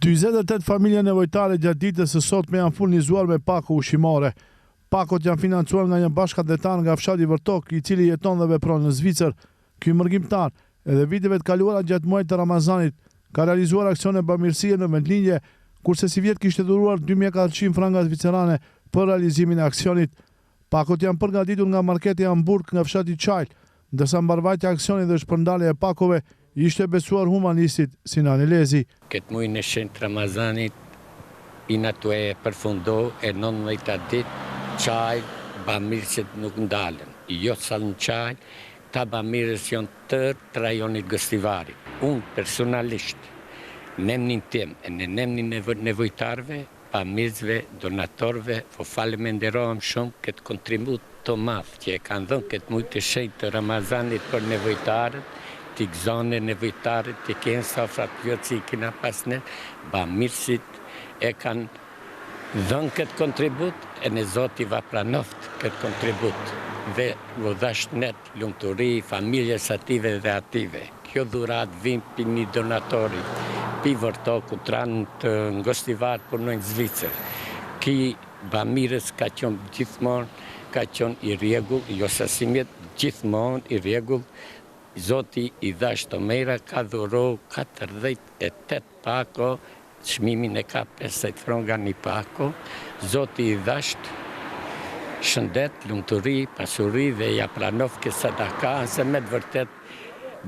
48 familje nevojtare gjatë ditës së sotme janë furnizuar me pako ushqimore. Pakot janë financuar nga një bashkëdhetar nga fshati Vërtok, i cili jeton dhe vepron në Zvicër. Ky mërgjimtar, edhe viteve të kaluara gjatë muajit të Ramazanit, ka realizuar aksione bamirësie në vendlinje, kurse si vjet kishte dhuruar 2400 franga zvicerane për realizimin e aksionit. Pakot janë përgatitur nga marketi Hamburg nga fshati Çajl, ndërsa mbarvajtja e aksionit dhe shpërndarja e pakove ishte besuar humanistit Sinan Elezi. Këtë muaj në shenjtë Ramazanit, pina të e përfundo e 19 ditë, Çajl, bamirësit nuk ndalen. Jo sa në Çajl, ta bamirës janë të rajonit Gëstivari. Unë personalisht, në emnin tim e në emnin nevojtarve, bamirësve, donatorve, po faleminderohem shumë këtë kontribut të madh që e kanë dhënë këtë muaj të shenjtë të Ramazanit për nevojtarët, të gëzone nevojtarët, të kenë sofrat plot që i kena pasne, bamirësit e kanë dhënë këtë kontribut e në Zoti va pranoft këtë kontribut dhe godasht net lumturi familjes ative dhe ative. Kjo dhurat vim për një donatori, për Vërtoku, tranë të Ngostivar punojnë Zvicër. Ki bamirës ka qenë gjithmonë, ka qenë i rregull, jo sasimjet, gjithmonë i rregull. Zoti i dhash të mera ka dhuro 48 pako, çmimin e ka 50 fronga një pako. Zoti i dhash shëndet, lumturi, pasuri dhe ja pranov këtë sadaka, se me të vërtet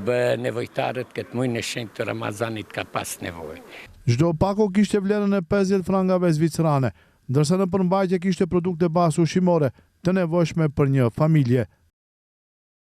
bë nevojtarët këtë muaj në shenjtë të Ramazanit ka pas nevojë. Çdo pako kishte vlerën e 50 frangave zvicerane, ndërsa në përmbajtje kishte produkte bazë ushqimore të nevojshme për një familje.